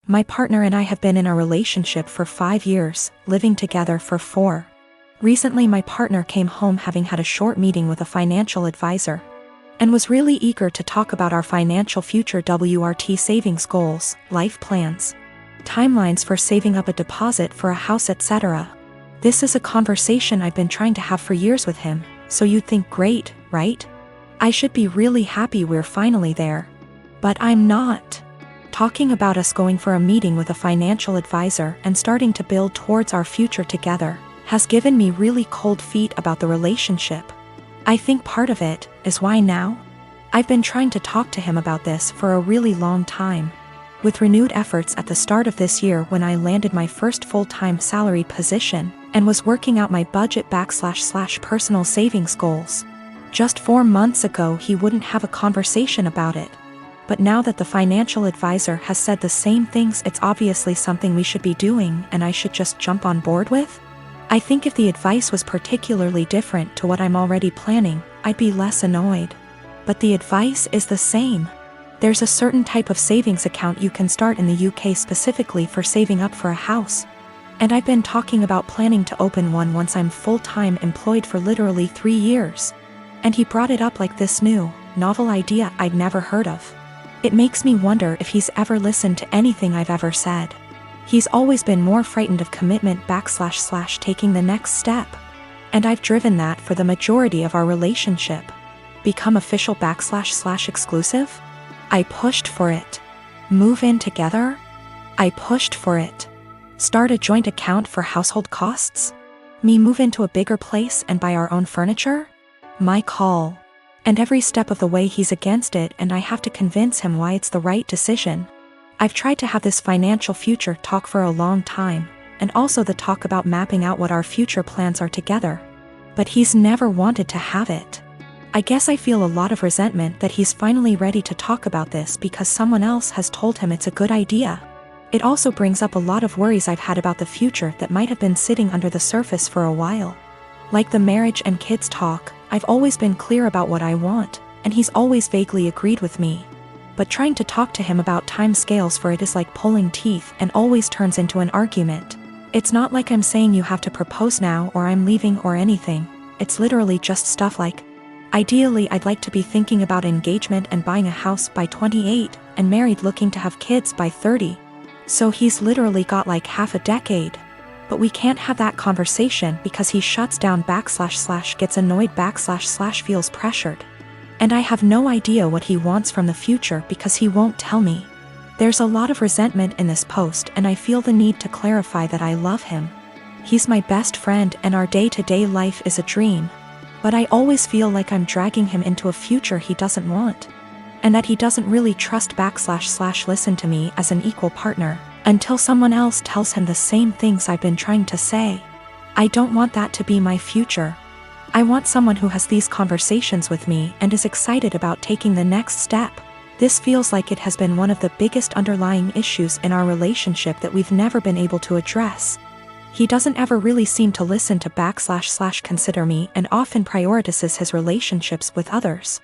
My partner and I have been in a relationship for 5 years, living together for 4. Recently my partner came home having had a short meeting with a financial advisor and was really eager to talk about our financial future WRT savings goals, life plans, timelines for saving up a deposit for a house, etc. This is a conversation I've been trying to have for years with him, so you'd think great, right? I should be really happy we're finally there. But I'm not. Talking about us going for a meeting with a financial advisor and starting to build towards our future together has given me really cold feet about the relationship. I think part of it is why now? I've been trying to talk to him about this for a really long time. With renewed efforts at the start of this year when I landed my first full-time salaried position and was working out my budget / personal savings goals. Just 4 months ago he wouldn't have a conversation about it. But now that the financial advisor has said the same things, it's obviously something we should be doing and I should just jump on board with? I think if the advice was particularly different to what I'm already planning, I'd be less annoyed. But the advice is the same. There's a certain type of savings account you can start in the UK specifically for saving up for a house. And I've been talking about planning to open one once I'm full-time employed for literally 3 years. And he brought it up like this new, novel idea I'd never heard of. It makes me wonder if he's ever listened to anything I've ever said. He's always been more frightened of commitment / taking the next step. And I've driven that for the majority of our relationship. Become official / exclusive? I pushed for it. Move in together? I pushed for it. Start a joint account for household costs? Me move into a bigger place and buy our own furniture? My call. And every step of the way he's against it and I have to convince him why it's the right decision. I've tried to have this financial future talk for a long time, and also the talk about mapping out what our future plans are together. But he's never wanted to have it. I guess I feel a lot of resentment that he's finally ready to talk about this because someone else has told him it's a good idea. It also brings up a lot of worries I've had about the future that might have been sitting under the surface for a while. Like the marriage and kids talk, I've always been clear about what I want, and he's always vaguely agreed with me. But trying to talk to him about time scales for it is like pulling teeth and always turns into an argument. It's not like I'm saying you have to propose now or I'm leaving or anything. It's literally just stuff like, ideally I'd like to be thinking about engagement and buying a house by 28 and married looking to have kids by 30. So he's literally got like half a decade. But we can't have that conversation because he shuts down / gets annoyed / feels pressured. And I have no idea what he wants from the future because he won't tell me. There's a lot of resentment in this post and I feel the need to clarify that I love him. He's my best friend and our day-to-day life is a dream. But I always feel like I'm dragging him into a future he doesn't want. And that he doesn't really trust / listen to me as an equal partner. Until someone else tells him the same things I've been trying to say. I don't want that to be my future. I want someone who has these conversations with me and is excited about taking the next step. This feels like it has been one of the biggest underlying issues in our relationship that we've never been able to address. He doesn't ever really seem to listen to / consider me and often prioritizes his relationships with others.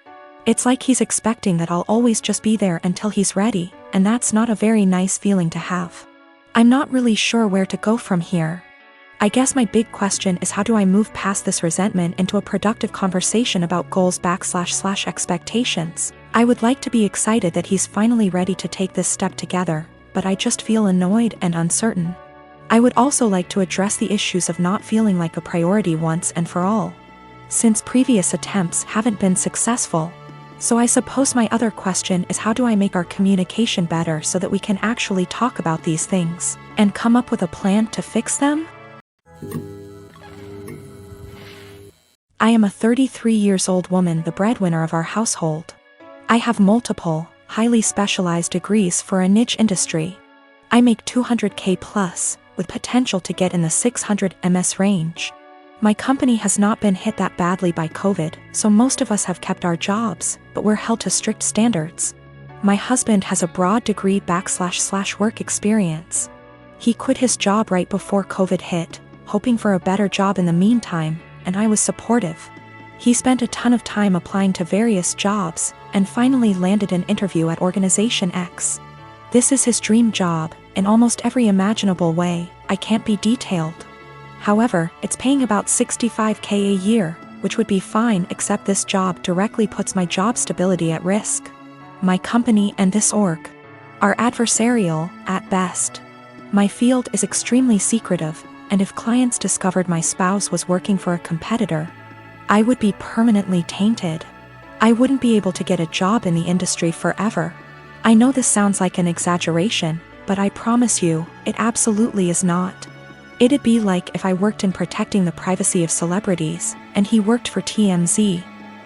It's like he's expecting that I'll always just be there until he's ready, and that's not a very nice feeling to have. I'm not really sure where to go from here. I guess my big question is how do I move past this resentment into a productive conversation about goals / expectations. I would like to be excited that he's finally ready to take this step together, but I just feel annoyed and uncertain. I would also like to address the issues of not feeling like a priority once and for all. Since previous attempts haven't been successful. So I suppose my other question is how do I make our communication better so that we can actually talk about these things and come up with a plan to fix them? I am a 33 years old woman, the breadwinner of our household. I have multiple, highly specialized degrees for a niche industry. I make 200K plus, with potential to get in the 600 MS range. My company has not been hit that badly by COVID, so most of us have kept our jobs, but we're held to strict standards. My husband has a broad degree / work experience. He quit his job right before COVID hit, hoping for a better job in the meantime, and I was supportive. He spent a ton of time applying to various jobs, and finally landed an interview at Organization X. This is his dream job, in almost every imaginable way. I can't be detailed. However, it's paying about $65K a year, which would be fine, except this job directly puts my job stability at risk. My company and this org are adversarial, at best. My field is extremely secretive, and if clients discovered my spouse was working for a competitor, I would be permanently tainted. I wouldn't be able to get a job in the industry forever. I know this sounds like an exaggeration, but I promise you, it absolutely is not. It'd be like if I worked in protecting the privacy of celebrities, and he worked for TMZ.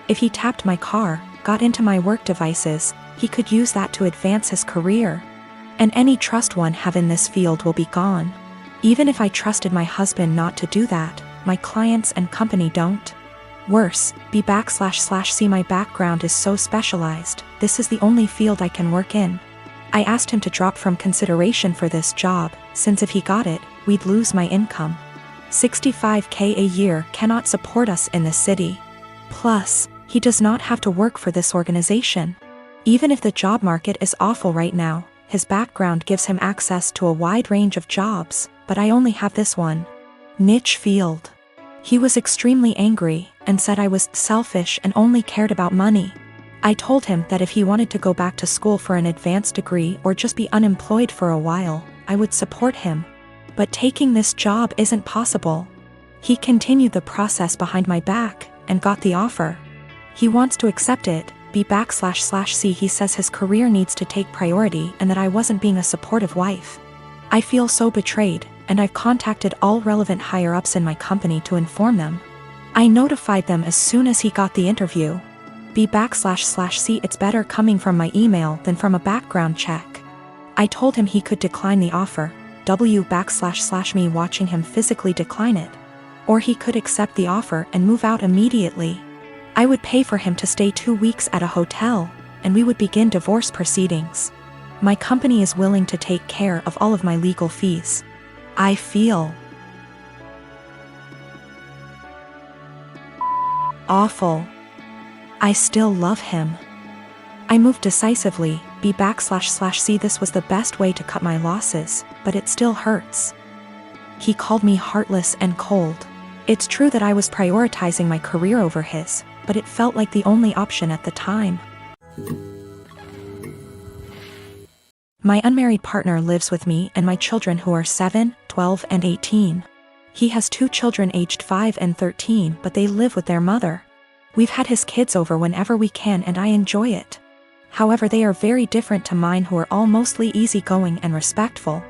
If he tapped my car, got into my work devices, he could use that to advance his career. And any trust one have in this field will be gone. Even if I trusted my husband not to do that, my clients and company don't. Worse, B//C my background is so specialized, this is the only field I can work in. I asked him to drop from consideration for this job, since if he got it, we'd lose my income. $65K a year cannot support us in this city. Plus, he does not have to work for this organization. Even if the job market is awful right now, his background gives him access to a wide range of jobs, but I only have this one niche field. He was extremely angry and said I was selfish and only cared about money. I told him that if he wanted to go back to school for an advanced degree or just be unemployed for a while, I would support him. But taking this job isn't possible. He continued the process behind my back and got the offer. He wants to accept it, B//C. He says his career needs to take priority and that I wasn't being a supportive wife. I feel so betrayed, and I've contacted all relevant higher-ups in my company to inform them. I notified them as soon as he got the interview. B//C. It's better coming from my email than from a background check. I told him he could decline the offer, W// me watching him physically decline it. Or he could accept the offer and move out immediately. I would pay for him to stay 2 weeks at a hotel, and we would begin divorce proceedings. My company is willing to take care of all of my legal fees. I feel awful. I still love him. I moved decisively, B//C. This was the best way to cut my losses, but it still hurts. He called me heartless and cold. It's true that I was prioritizing my career over his, but it felt like the only option at the time. My unmarried partner lives with me and my children who are 7, 12, and 18. He has 2 children aged 5 and 13, but they live with their mother. We've had his kids over whenever we can and I enjoy it. However, they are very different to mine, who are all mostly easygoing and respectful.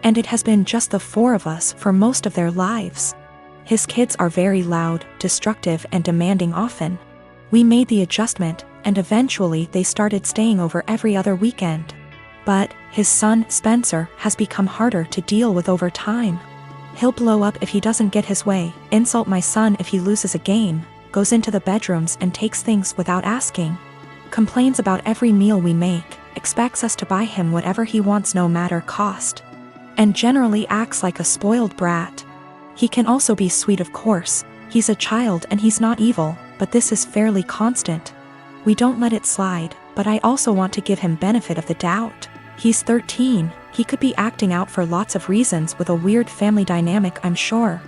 And it has been just the 4 of us for most of their lives. His kids are very loud, destructive, and demanding often. We made the adjustment, and eventually they started staying over every other weekend. But his son, Spencer, has become harder to deal with over time. He'll blow up if he doesn't get his way, insult my son if he loses a game, goes into the bedrooms and takes things without asking, complains about every meal we make, expects us to buy him whatever he wants no matter cost, and generally acts like a spoiled brat. He can also be sweet, of course. He's a child and he's not evil, but this is fairly constant. We don't let it slide, but I also want to give him benefit of the doubt. He's 13, he could be acting out for lots of reasons with a weird family dynamic, I'm sure.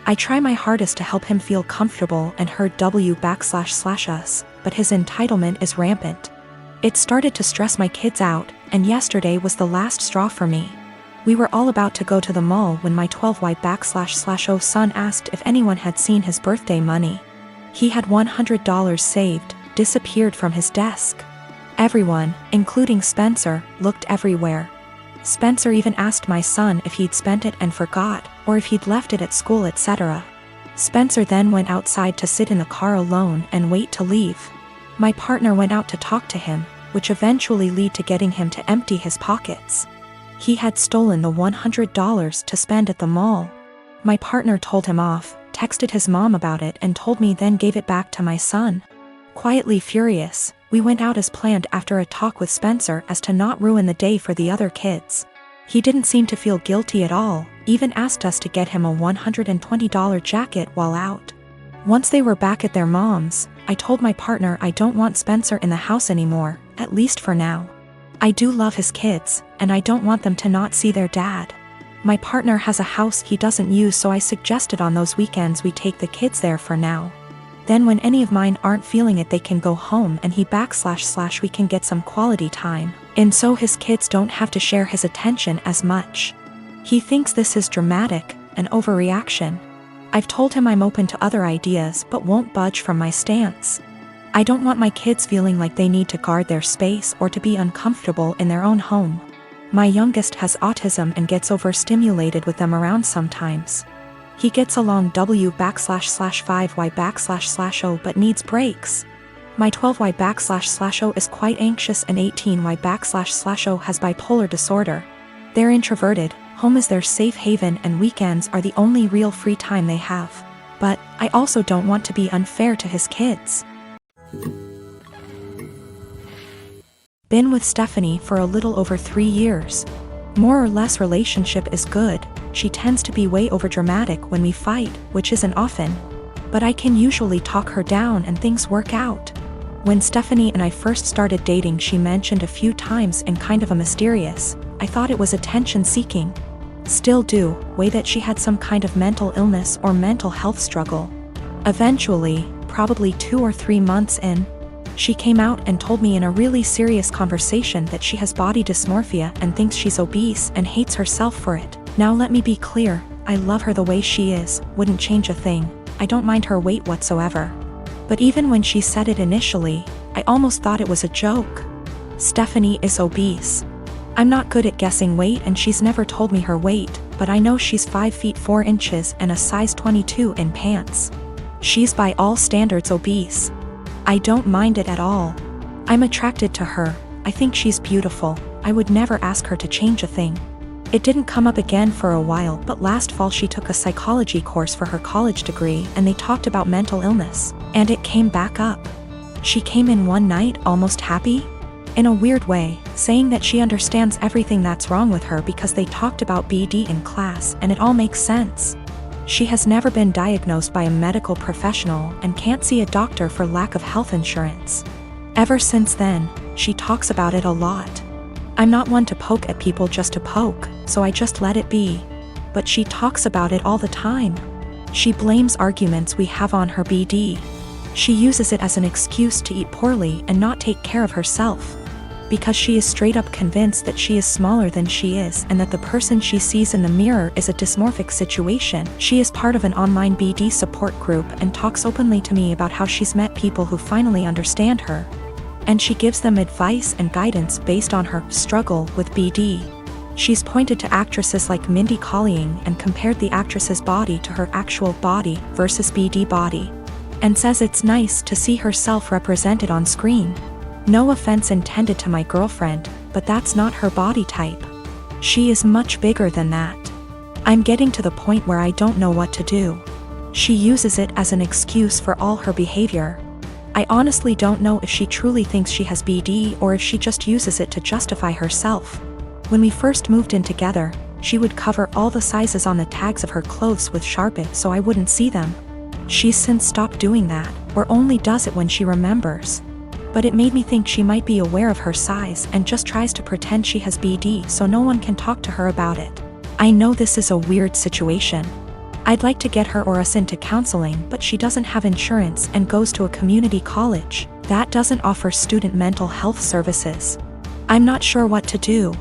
I try my hardest to help him feel comfortable and heard W//us, but his entitlement is rampant. It started to stress my kids out, and yesterday was the last straw for me. We were all about to go to the mall when my 12Y//O son asked if anyone had seen his birthday money. He had $100 saved, disappeared from his desk. Everyone, including Spencer, looked everywhere. Spencer even asked my son if he'd spent it and forgot, or if he'd left it at school, etc. Spencer then went outside to sit in the car alone and wait to leave. My partner went out to talk to him, which eventually led to getting him to empty his pockets. He had stolen the $100 to spend at the mall. My partner told him off, texted his mom about it and told me, then gave it back to my son. Quietly furious, we went out as planned after a talk with Spencer as to not ruin the day for the other kids. He didn't seem to feel guilty at all, even asked us to get him a $120 jacket while out. Once they were back at their mom's, I told my partner I don't want Spencer in the house anymore, at least for now. I do love his kids, and I don't want them to not see their dad. My partner has a house he doesn't use, so I suggested on those weekends we take the kids there for now. Then when any of mine aren't feeling it, they can go home and we can get some quality time, and so his kids don't have to share his attention as much. He thinks this is dramatic, an overreaction. I've told him I'm open to other ideas but won't budge from my stance. I don't want my kids feeling like they need to guard their space or to be uncomfortable in their own home. My youngest has autism and gets overstimulated with them around sometimes. He gets along W/5Y/O but needs breaks. My 12Y/O is quite anxious and 18Y/O has bipolar disorder. They're introverted, home is their safe haven and weekends are the only real free time they have. But I also don't want to be unfair to his kids. Been with Stephanie for a little over 3 years. More or less relationship is good. She tends to be way overdramatic when we fight, which isn't often. But I can usually talk her down and things work out. When Stephanie and I first started dating, she mentioned a few times in kind of a mysterious, I thought it was attention seeking. Still do, way that she had some kind of mental illness or mental health struggle. Eventually, probably 2 or 3 months in, she came out and told me in a really serious conversation that she has body dysmorphia and thinks she's obese and hates herself for it. Now let me be clear, I love her the way she is, wouldn't change a thing. I don't mind her weight whatsoever. But even when she said it initially, I almost thought it was a joke. Stephanie is obese. I'm not good at guessing weight and she's never told me her weight, but I know she's 5 feet 4 inches and a size 22 in pants. She's by all standards obese. I don't mind it at all. I'm attracted to her, I think she's beautiful, I would never ask her to change a thing. It didn't come up again for a while, but last fall she took a psychology course for her college degree and they talked about mental illness, and it came back up. She came in one night almost happy, in a weird way, saying that she understands everything that's wrong with her because they talked about BD in class and it all makes sense. She has never been diagnosed by a medical professional and can't see a doctor for lack of health insurance. Ever since then, she talks about it a lot. I'm not one to poke at people just to poke, so I just let it be. But she talks about it all the time. She blames arguments we have on her BD. She uses it as an excuse to eat poorly and not take care of herself. Because she is straight up convinced that she is smaller than she is and that the person she sees in the mirror is a dysmorphic situation. She is part of an online BD support group and talks openly to me about how she's met people who finally understand her. And she gives them advice and guidance based on her struggle with BD. She's pointed to actresses like Mindy Kaling and compared the actress's body to her actual body versus BD body. And says it's nice to see herself represented on screen. No offense intended to my girlfriend, but that's not her body type. She is much bigger than that. I'm getting to the point where I don't know what to do. She uses it as an excuse for all her behavior. I honestly don't know if she truly thinks she has BD or if she just uses it to justify herself. When we first moved in together, she would cover all the sizes on the tags of her clothes with Sharpie so I wouldn't see them. She's since stopped doing that, or only does it when she remembers. But it made me think she might be aware of her size and just tries to pretend she has BD so no one can talk to her about it. I know this is a weird situation. I'd like to get her or us into counseling, but she doesn't have insurance and goes to a community college that doesn't offer student mental health services. I'm not sure what to do.